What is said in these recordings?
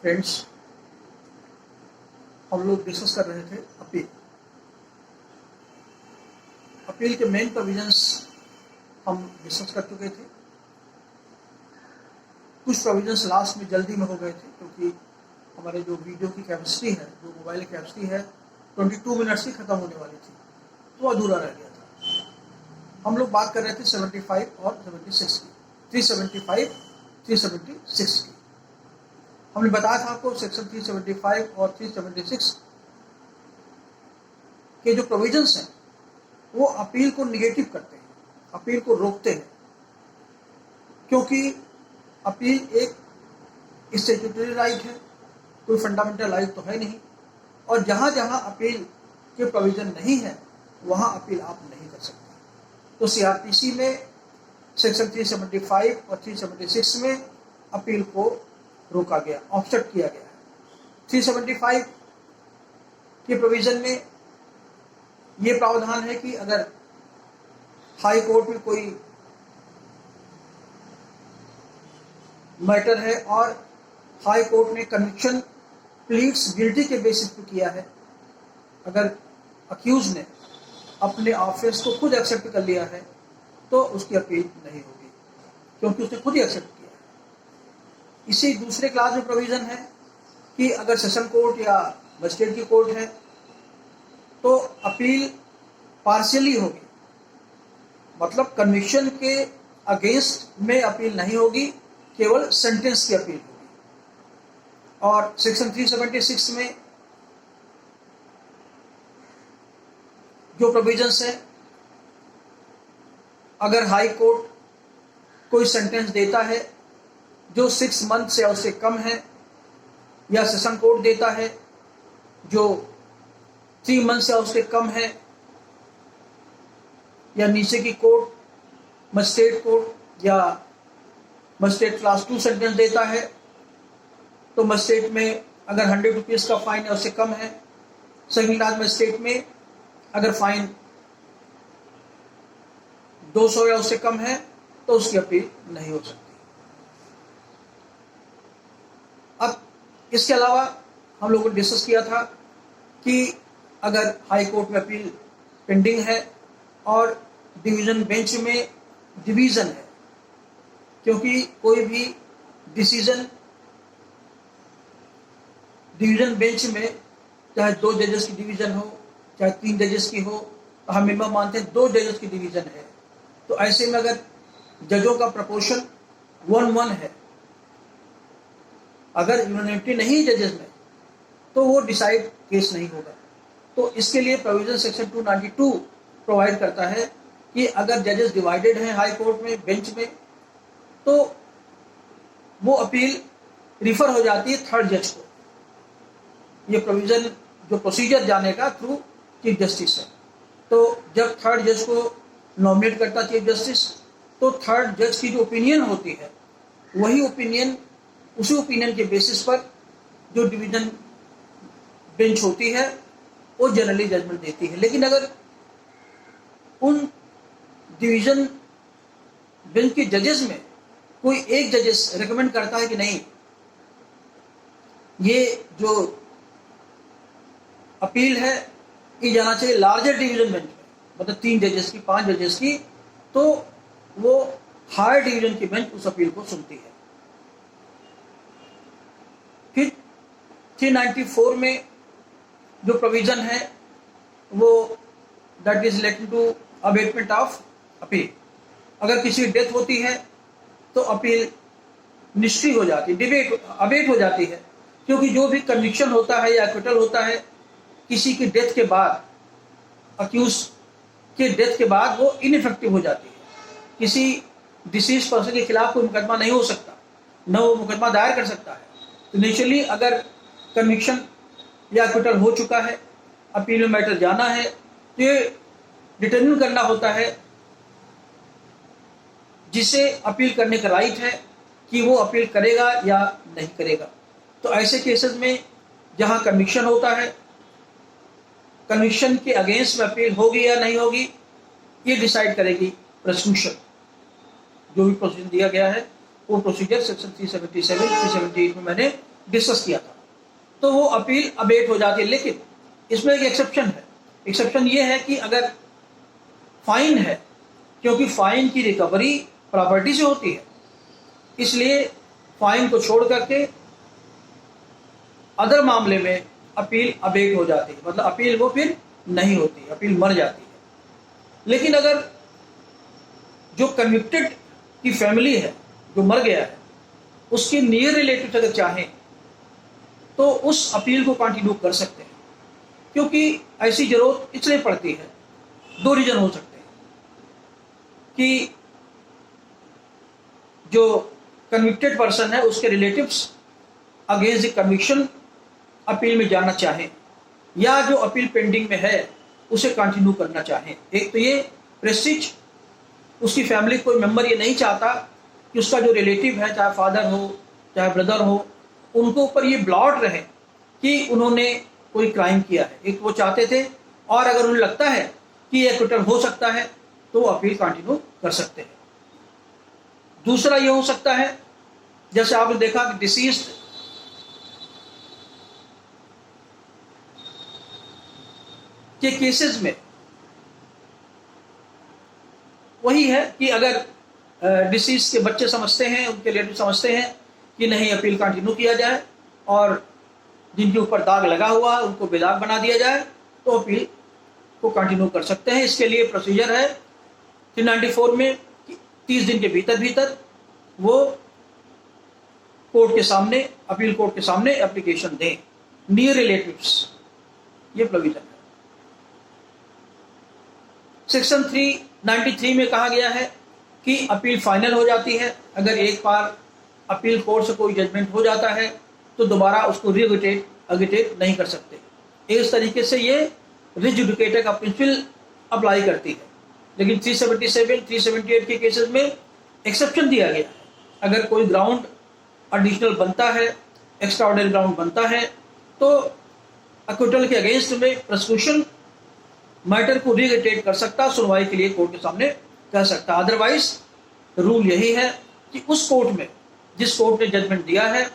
Friends, हम लोग discuss कर रहे थे अपील के मेन प्रोविजंस हम डिस्कस कर चुके थे। कुछ प्रोविजंस लास्ट में जल्दी में हो गए थे क्योंकि हमारे जो वीडियो की कैपेसिटी है, जो मोबाइल की कैपेसिटी है 22 मिनट्स ही खत्म होने वाली थी, तो अधूरा रह गया था। हम लोग बात कर रहे थे 75 और 76 की, 375, 376 की। हमने बताया था आपको सेक्शन 375 और 376 के जो प्रोविजंस हैं वो अपील को निगेटिव करते हैं, अपील को रोकते हैं, क्योंकि अपील एक स्टैट्यूटरी राइट है, कोई फंडामेंटल राइट तो है नहीं। और जहां जहां अपील के प्रोविजन नहीं है वहां अपील आप नहीं कर सकते। तो सीआरपीसी में सेक्शन 375 और 376 में अपील को रोका गया, ऑब्स्ट्रक्ट किया गया है। 375 के प्रोविजन में ये प्रावधान है कि अगर हाई कोर्ट में कोई मैटर है और हाई कोर्ट ने कन्विक्शन प्लीड्स गिल्टी के बेसिस पे किया है, अगर अक्यूज ने अपने ऑफेंस को खुद एक्सेप्ट कर लिया है तो उसकी अपील नहीं होगी, क्योंकि उसने खुद ही एक्सेप्ट किया है। इसी दूसरे क्लास में प्रोविजन है कि अगर सेशन कोर्ट या मजिस्ट्रेट की कोर्ट है तो अपील पार्शियली होगी, मतलब कन्विक्शन के अगेंस्ट में अपील नहीं होगी, केवल सेंटेंस की अपील होगी। और सेक्शन 376 में जो प्रोविजंस है, अगर हाई कोर्ट कोई सेंटेंस देता है जो 6 मंथ से उससे कम है, या सेशन कोर्ट देता है जो 3 मंथ से उससे कम है, या नीचे की कोर्ट मजिस्ट्रेट कोर्ट या मजिस्ट्रेट क्लास 2 सेंटेंस देता है, तो मजिस्ट्रेट में अगर 100 रुपीज़ का फाइन है उससे कम है, सेकंड क्लास मजिस्ट्रेट में अगर फाइन 200 या उससे कम है तो उसकी अपील नहीं हो सकती। अब इसके अलावा हम लोगों ने डिस्कस किया था कि अगर हाई कोर्ट में अपील पेंडिंग है और डिवीजन बेंच में डिवीजन है, क्योंकि कोई भी डिसीजन डिवीजन बेंच में चाहे 2 जजेस की डिवीजन हो चाहे 3 जजेस की हो, तो हम मिनिमम मानते हैं 2 जजेस की डिवीजन है। तो ऐसे में अगर जजों का प्रपोर्शन 1-1 है, अगर यूनिटी नहीं जजेस में, तो वो डिसाइड केस नहीं होगा। तो इसके लिए प्रोविजन सेक्शन 292 प्रोवाइड करता है कि अगर जजेस डिवाइडेड हैं हाई कोर्ट में बेंच में, तो वो अपील रिफर हो जाती है थर्ड जज को। ये प्रोविजन जो प्रोसीजर जाने का थ्रू चीफ जस्टिस है, तो जब थर्ड जज को नॉमिनेट करता चीफ जस्टिस, तो थर्ड जज की जो ओपिनियन होती है वही ओपिनियन, उसी ओपिनियन के बेसिस पर जो डिवीजन बेंच होती है वो जनरली जजमेंट देती है। लेकिन अगर उन डिवीजन बेंच के जजेस में कोई एक जजेस रेकमेंड करता है कि नहीं, ये जो अपील है ये जाना चाहिए लार्जर डिवीजन बेंच में, मतलब 3 जजेस की, 5 जजेस की, तो वो हायर डिवीजन की बेंच उस अपील को सुनती है। फिर 394 में जो प्रोविजन है वो that is related to abatement of appeal. अगर किसी की डेथ होती है तो अपील निष्क्रिय हो जाती है, अबेट हो जाती है, क्योंकि जो भी कन्विक्शन होता है या एक्विटल होता है किसी की डेथ के बाद, अक्यूज के डेथ के बाद, वो इनइफेक्टिव हो जाती है। किसी डिसीज पर्सन के खिलाफ कोई मुकदमा नहीं हो सकता, न वो मुकदमा दायर कर सकता है। तो नेचुरली अगर कन्विक्शन या एक्विटल हो चुका है, अपील में मैटर जाना है, तो ये डिटरमिन करना होता है जिसे अपील करने का राइट है कि वो अपील करेगा या नहीं करेगा। तो ऐसे केसेस में जहां कन्विक्शन होता है, कन्विक्शन के अगेंस्ट में अपील होगी या नहीं होगी, ये डिसाइड करेगी प्रोसिक्यूशन। जो भी प्रोसीजर दिया गया है वो प्रोसीजर सेक्शन 377, 378 में मैंने डिस्कस किया था, तो वो अपील अबेट हो जाती है। लेकिन इसमें एक एक्सेप्शन है। एक्सेप्शन ये है कि अगर फाइन है, क्योंकि फाइन की रिकवरी प्रॉपर्टी से होती है, इसलिए फाइन को छोड़ करके अदर मामले में अपील अबेट हो जाती है, मतलब अपील वो फिर नहीं होती, अपील मर जाती है। लेकिन अगर जो कन्विक्टेड की फैमिली है, जो मर गया है, उसके नियर रिलेटिव अगर चाहें तो उस अपील को कंटिन्यू कर सकते हैं, क्योंकि ऐसी जरूरत इसलिए पड़ती है, दो रीजन हो सकते हैं कि जो कन्विक्टेड पर्सन है उसके relatives against the conviction appeal में जाना चाहें, या जो अपील पेंडिंग में है उसे कंटिन्यू करना चाहें। एक तो ये प्रेस्टीज, उसकी फैमिली कोई मेंबर ये नहीं चाहता कि उसका जो रिलेटिव है, चाहे फादर हो चाहे ब्रदर हो, उनको ऊपर ये ब्लॉट रहे कि उन्होंने कोई क्राइम किया है। एक वो चाहते थे, और अगर उन्हें लगता है कि ये एक्विटल हो सकता है तो वो अपील कंटिन्यू कर सकते हैं। दूसरा ये हो सकता है, जैसे आपने देखा कि डिसीज्ड के केसेस में वही है कि अगर डिसीज के बच्चे समझते हैं, उनके रिलेटिव समझते हैं कि नहीं अपील कंटिन्यू किया जाए, और जिनके ऊपर दाग लगा हुआ है उनको बेदाग बना दिया जाए, तो अपील को कंटिन्यू कर सकते हैं। इसके लिए प्रोसीजर है 394 में 30 दिन के भीतर वो कोर्ट के सामने, अपील कोर्ट के सामने एप्लीकेशन दें, नियर रिलेटिव्स, ये प्रोविजन है। सेक्शन 393 में कहा गया है कि अपील फाइनल हो जाती है। अगर एक बार अपील कोर्ट से कोई जजमेंट हो जाता है तो दोबारा उसको रीअगिटेट नहीं कर सकते। इस तरीके से ये रिजुडिकेटर का प्रिंसिपल अप्लाई करती है। लेकिन 377, 378 के केसेस में एक्सेप्शन दिया गया है। अगर कोई ग्राउंड एडिशनल बनता है, एक्स्ट्रा ऑर्डिनरी ग्राउंड बनता है, तो एक्विटल के अगेंस्ट में प्रोसिक्यूशन मैटर को रीअगिटेट कर सकता, सुनवाई के लिए कोर्ट के सामने कर सकता। अदरवाइज रूल यही है कि उस कोर्ट में, जिस कोर्ट ने जजमेंट दिया है,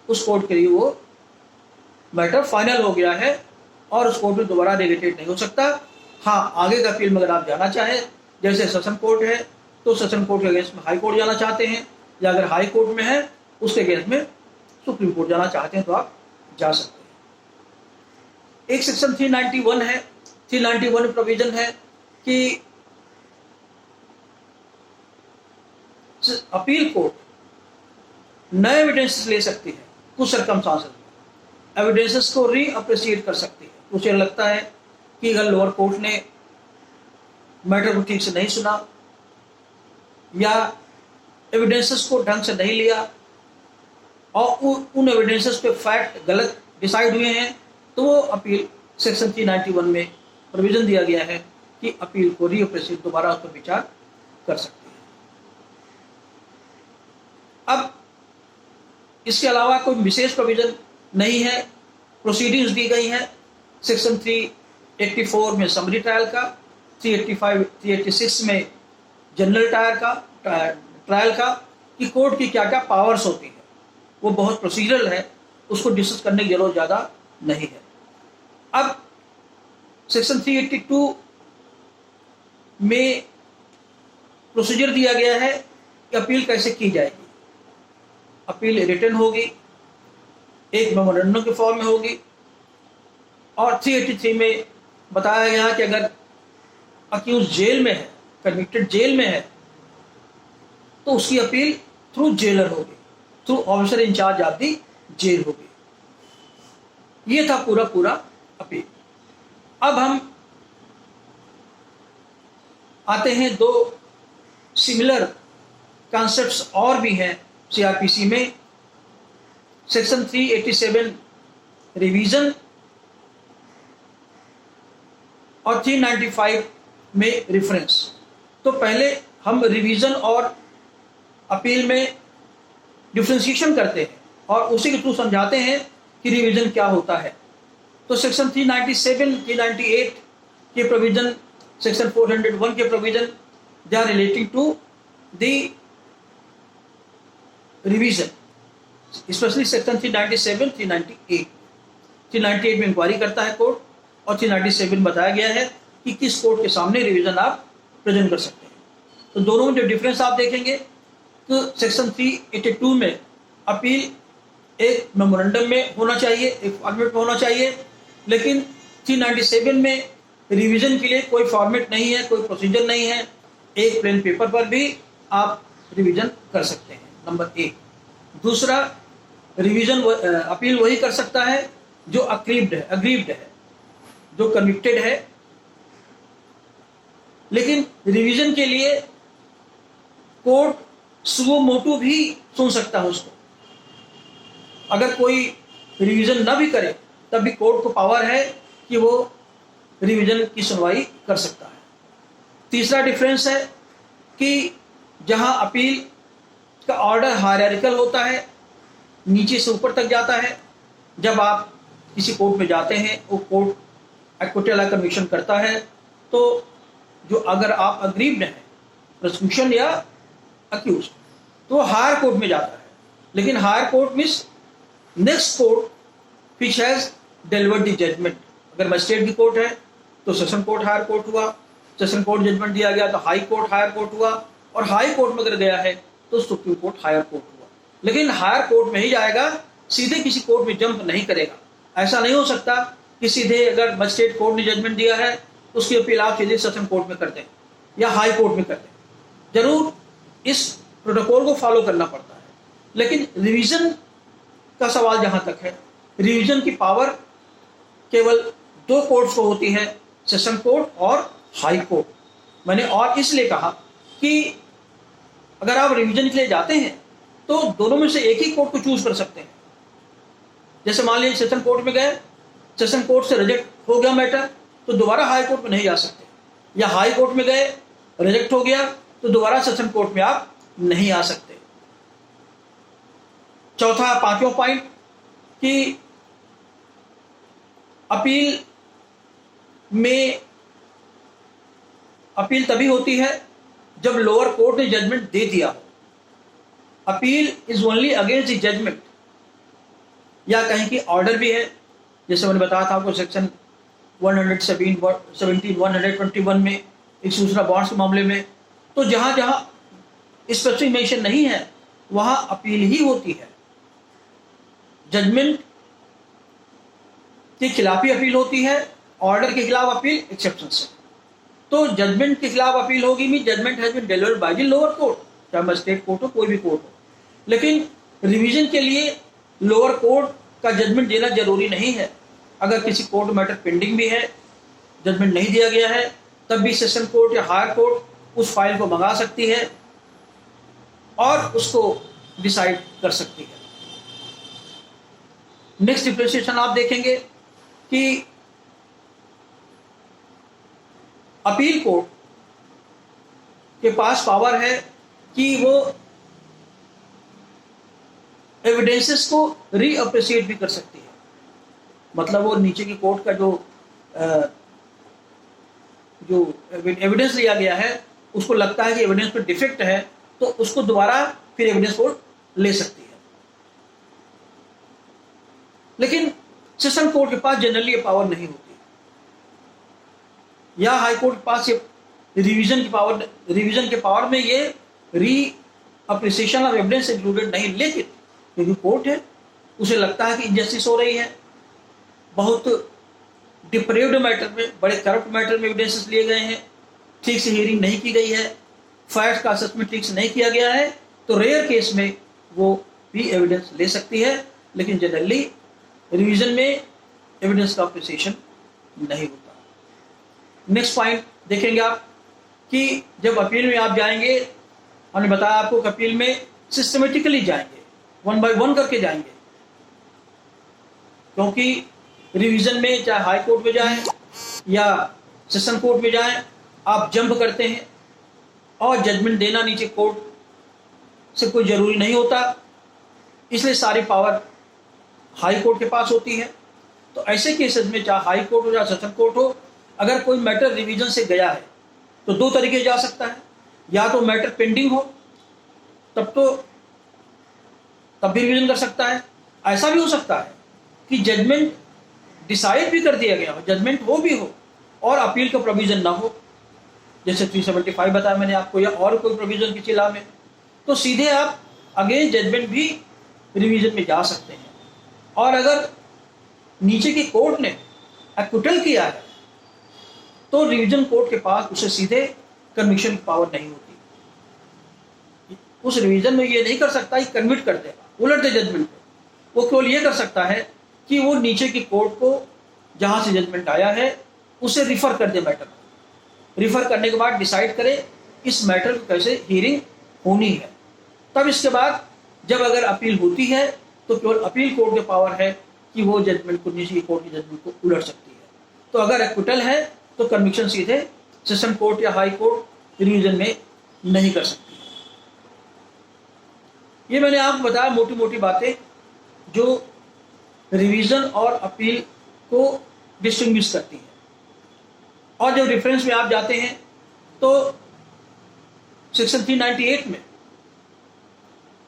उस कोर्ट के लिए वो मैटर फाइनल हो गया है और उस कोर्ट में दोबारा रीअगिटेट नहीं हो सकता। हाँ, आगे का अपील में अगर आप जाना चाहें, जैसे सेशन कोर्ट है तो सेशन कोर्ट के अगेंस्ट में हाई कोर्ट जाना चाहते हैं, या अगर हाई कोर्ट में है उसके अगेंस्ट में सुप्रीम कोर्ट जाना चाहते हैं तो आप जा सकते हैं। एक सेक्शन 391 है। 391 में प्रोविजन है कि अपील कोर्ट नए एविडेंसेस ले सकती है, कुछ सर्कमस्टांसेस में एविडेंसेस को रीअप्रिशिएट कर सकती है। उसे लगता है कि अगर लोअर कोर्ट ने मैटर को ठीक से नहीं सुना या एविडेंसेस को ढंग से नहीं लिया और उन एविडेंसेस पे फैक्ट गलत डिसाइड हुए हैं, तो वो अपील सेक्शन 391 में प्रोविजन दिया गया है कि अपील को रीअप्रिशिएट, दोबारा उस पर विचार कर सकती है। अब इसके अलावा कोई विशेष प्रोविजन नहीं है। प्रोसीडिंग्स दी गई हैं सेक्शन 384 में समरी ट्रायल का, 385, 386 में जनरल ट्रायल का कि कोर्ट की क्या क्या पावर्स होती है। वो बहुत प्रोसीजरल है, उसको डिस्कस करने की जरूरत ज़्यादा नहीं है। अब सेक्शन 382 में प्रोसीजर दिया गया है कि अपील कैसे की जाएगी। अपील रिटन होगी, एक मेमोरेंडम के फॉर्म में होगी, और 383 में बताया गया कि अगर अक्यूज जेल में है, कन्विक्टेड जेल में है, तो उसकी अपील थ्रू जेलर होगी, through officer in charge of the jail होगी। ये था पूरा अपील। अब हम आते हैं, दो सिमिलर कॉन्सेप्ट्स और भी हैं सीआरपीसी में। सेक्शन 387 रिवीजन और 395 में रिफरेंस। तो पहले हम रिवीजन और अपील में डिफ्रेंशिएशन करते हैं और उसी के थ्रू समझाते हैं कि रिवीजन क्या होता है। तो सेक्शन 397, 398 के प्रोविजन, सेक्शन 401 के provision, they are relating to the revision. Specially section 397, 398। 398 में इंक्वायरी करता है कोर्ट, और 397 बताया गया है कि किस कोर्ट के सामने रिवीजन आप प्रेजेंट कर सकते हैं। तो दोनों में जो डिफरेंस आप देखेंगे, तो सेक्शन 382 में अपील एक मेमोरेंडम में होना चाहिए, एक फॉर्मेट में होना चाहिए, लेकिन 397 में रिवीजन के लिए कोई फॉर्मेट नहीं है, कोई प्रोसीजर नहीं है, एक प्लेन पेपर पर भी आप रिवीजन कर सकते हैं, नंबर एक। दूसरा, रिवीजन अपील वही कर सकता है जो अग्रीव्ड है, जो कन्विक्टेड है, लेकिन रिवीजन के लिए कोर्ट सुओ मोटो भी सुन सकता है उसको। अगर कोई रिवीजन ना भी करे तब भी कोर्ट को पावर है कि वो रिवीजन की सुनवाई कर सकता है। तीसरा डिफरेंस है कि जहां अपील का ऑर्डर हायरार्किकल होता है, नीचे से ऊपर तक जाता है। जब आप किसी कोर्ट में जाते हैं, वो कोर्ट एक्विटल या कन्विक्शन करता है, तो जो अगर आप अग्रीव्ड हैं, प्रोसिक्यूशन या अक्यूज, तो हायर कोर्ट में जाता है। लेकिन higher court means next court which has delivered the judgement. अगर मजिस्ट्रेट की कोर्ट है तो सेशन कोर्ट हायर कोर्ट हुआ, सेशन कोर्ट जजमेंट दिया गया तो हाई कोर्ट हायर कोर्ट हुआ, और हाई कोर्ट में अगर गया है तो सुप्रीम कोर्ट हायर कोर्ट हुआ। लेकिन हायर कोर्ट में ही जाएगा, सीधे किसी कोर्ट में जंप नहीं करेगा। ऐसा नहीं हो सकता कि सीधे अगर मजिस्ट्रेट कोर्ट ने जजमेंट दिया है उसकी अपील आप सीधे सेशन कोर्ट में कर दें या हाई कोर्ट में कर दें। जरूर इस प्रोटोकॉल को फॉलो करना पड़ता है। लेकिन रिवीजन का सवाल जहां तक है, रिवीजन की पावर केवल दो कोर्ट्स को होती है, सेशन कोर्ट और हाई कोर्ट। मैंने और इसलिए कहा कि अगर आप रिवीजन के लिए जाते हैं तो दोनों में से एक ही कोर्ट को चूज कर सकते हैं। जैसे मान लीजिए सेशन कोर्ट में गए, सेशन कोर्ट से रिजेक्ट हो गया मैटर, तो दोबारा हाई कोर्ट में नहीं जा सकते, या हाई कोर्ट में गए, रिजेक्ट हो गया, तो दोबारा सेशन कोर्ट में आप नहीं आ सकते। चौथा, पांचवा पॉइंट कि अपील तभी होती है जब लोअर कोर्ट ने जजमेंट दे दिया हो। Appeal is only against the judgement, या कहीं की ऑर्डर भी है, जैसे मैंने बताया था आपको सेक्शन 121 में एक दूसरा बॉन्ड्स के मामले में। तो जहां जहां स्पेसिफिक मेंशन नहीं है वहां अपील ही होती है। जजमेंट के खिलाफ ही अपील होती है, ऑर्डर के खिलाफ अपील एक्सेप्शन से। तो जजमेंट के खिलाफ अपील होगी mean judgement has been delivered by the lower court, चाहे मजिस्ट्रेट कोर्ट हो, कोई भी कोर्ट हो। लेकिन रिवीजन के लिए लोअर कोर्ट का जजमेंट देना जरूरी नहीं है। अगर किसी कोर्ट मैटर पेंडिंग भी है, जजमेंट नहीं दिया गया है, तब भी सेशन कोर्ट या हायर कोर्ट उस फाइल को मंगा सकती है और उसको डिसाइड कर सकती है। नेक्स्ट डिफरेंशिएशन आप देखेंगे कि अपील कोर्ट के पास पावर है कि वो एविडेंसेस को रीअप्रिशिएट भी कर सकती है। मतलब वो नीचे की कोर्ट का जो एविडेंस लिया गया है, उसको लगता है कि एविडेंस पे डिफेक्ट है, तो उसको दोबारा फिर एविडेंस कोर्ट ले सकती है। लेकिन सेशन कोर्ट के पास जनरली ये पावर नहीं होती, या हाई कोर्ट के पास ये रिवीजन के पावर में ये रीअप्रिसिएशन ऑफ एविडेंस इंक्लूडेड नहीं। लेकिन क्योंकि कोर्ट है, उसे लगता है कि इनजस्टिस हो रही है, बहुत डिप्रेव्ड मैटर में, बड़े करप्ट मैटर में एविडेंसेस लिए गए हैं, ठीक से हियरिंग नहीं की गई है, फैक्ट का असेसमेंट ठीक से नहीं किया गया है, तो रेयर केस में वो भी एविडेंस ले सकती है। लेकिन जनरली रिवीजन में एविडेंस का अप्रिसिएशन नहीं होता। नेक्स्ट पॉइंट देखेंगे आप कि जब अपील में आप जाएंगे, हमने बताया आपको कि अपील में सिस्टमेटिकली जाएंगे, वन बाय वन करके जाएंगे, क्योंकि रिवीजन में चाहे हाई कोर्ट में जाएं या सेशन कोर्ट में जाएं, आप जंप करते हैं और जजमेंट देना नीचे कोर्ट से कोई जरूरी नहीं होता, इसलिए सारी पावर हाई कोर्ट के पास होती है। तो ऐसे केसेस में चाहे हाई कोर्ट हो या सेशन कोर्ट हो, अगर कोई मैटर रिवीजन से गया है तो दो तरीके जा सकता है, या तो मैटर पेंडिंग हो, तब भी रिवीजन कर सकता है। ऐसा भी हो सकता है कि जजमेंट डिसाइड भी कर दिया गया हो, जजमेंट हो भी हो और अपील का प्रोविजन ना हो, जैसे 375 बताया मैंने आपको, या और कोई प्रोविजन किसी लॉ में, तो सीधे आप अगेंस्ट जजमेंट भी रिवीजन में जा सकते हैं। और अगर नीचे की कोर्ट ने एक्विटल किया है तो रिवीजन कोर्ट के पास उसे सीधे कन्विक्शन की पावर नहीं होती। उस रिवीजन में ये नहीं कर सकता कि कन्विट कर देगा, उलट दे जजमेंट को। वो केवल ये कर सकता है कि वो नीचे की कोर्ट को जहां से जजमेंट आया है उसे रिफर कर दे मैटर को। रिफर करने के बाद डिसाइड करे इस मैटर को कैसे हियरिंग होनी है। तब इसके बाद जब अगर अपील होती है तो केवल अपील कोर्ट के पावर है कि वो जजमेंट को, नीचे की कोर्ट की जजमेंट को उलट सकती है। तो अगर एक्विटल है तो कन्विक्शन सीधे सेशन कोर्ट या हाई कोर्ट रिवीजन में नहीं कर सकती। ये मैंने आपको बताया मोटी मोटी बातें जो रिवीजन और अपील को डिस्टिंग्विश करती हैं। और जब रेफरेंस में आप जाते हैं तो सेक्शन 398 में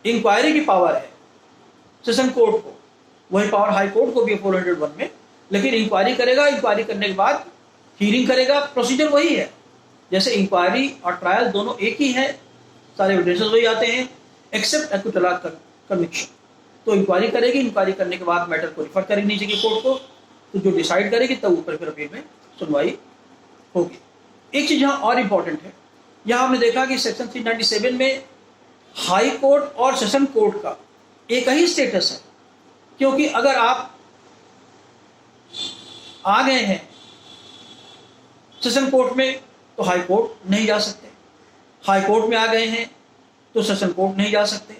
इंक्वायरी की पावर है सेशन कोर्ट को, वही पावर हाई कोर्ट को भी है 401 में, लेकिन इंक्वायरी करेगा, इंक्वायरी करने के बाद हियरिंग करेगा। प्रोसीजर वही है, जैसे इंक्वायरी और ट्रायल दोनों एक ही है, सारे एविडेंसेस वही आते हैं एक्सेप्ट एक्विटल कन्विक्शन। तो इंक्वायरी करेगी, इंक्वायरी करने के बाद मैटर को रिफर करेगी नीचे की कोर्ट को, तो जो डिसाइड करेगी तब ऊपर फिर अपील में सुनवाई होगी। एक चीज यहाँ और इंपॉर्टेंट है, यहाँ हमने देखा कि सेक्शन 397 में हाई कोर्ट और सेशन कोर्ट का एक ही स्टेटस है, क्योंकि अगर आप आ गए हैं सेशन कोर्ट में तो हाई कोर्ट नहीं जा सकते, हाई कोर्ट में आ गए हैं तो सेशन कोर्ट नहीं जा सकते।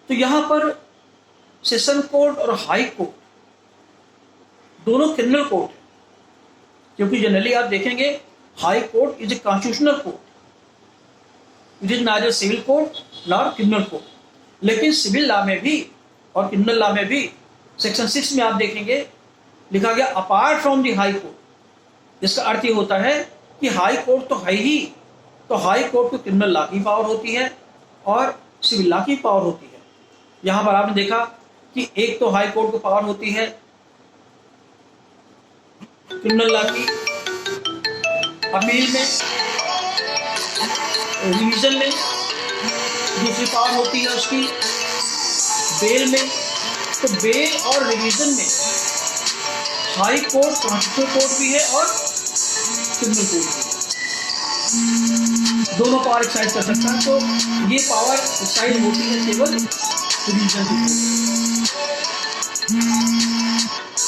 तो यहां पर सेशन कोर्ट और हाई कोर्ट दोनों क्रिमिनल कोर्ट है, क्योंकि जनरली आप देखेंगे high court is a constitutional court, it is not a civil court not criminal court. लेकिन सिविल लॉ में भी और क्रिमिनल लॉ में भी सेक्शन 6 में आप देखेंगे लिखा गया apart from the high court, जिसका अर्थ ये होता है कि हाई कोर्ट तो है ही, तो हाई कोर्ट को क्रिमिनल लॉ की पावर होती है और सिविल लॉ की पावर होती है। यहां पर आपने देखा कि एक तो हाई कोर्ट को पावर होती है क्रिमिनल लॉ की अपील में, रिवीजन में, दूसरी पावर होती है उसकी बेल में। तो बेल और रिवीजन में हाई कोर्ट कॉन्स्टिट्यूशनल कोर्ट भी है और क्रिमिनल कोर्ट भी है, दोनों पावर एक्सरसाइज कर सकता है। तो ये पावर एक्सरसाइज होती है केवल रिवीजन की।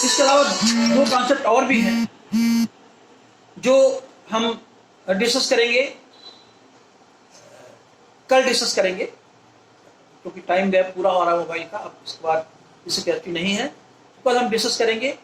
इसके अलावा दो कॉन्सेप्ट और भी हैं जो हम डिस्कस करेंगे, कल डिस्कस करेंगे, क्योंकि टाइम गैप पूरा हो रहा है मोबाइल का, अब इसके बाद इससे कैपेसिटी नहीं है। कल हम डिस्कस करेंगे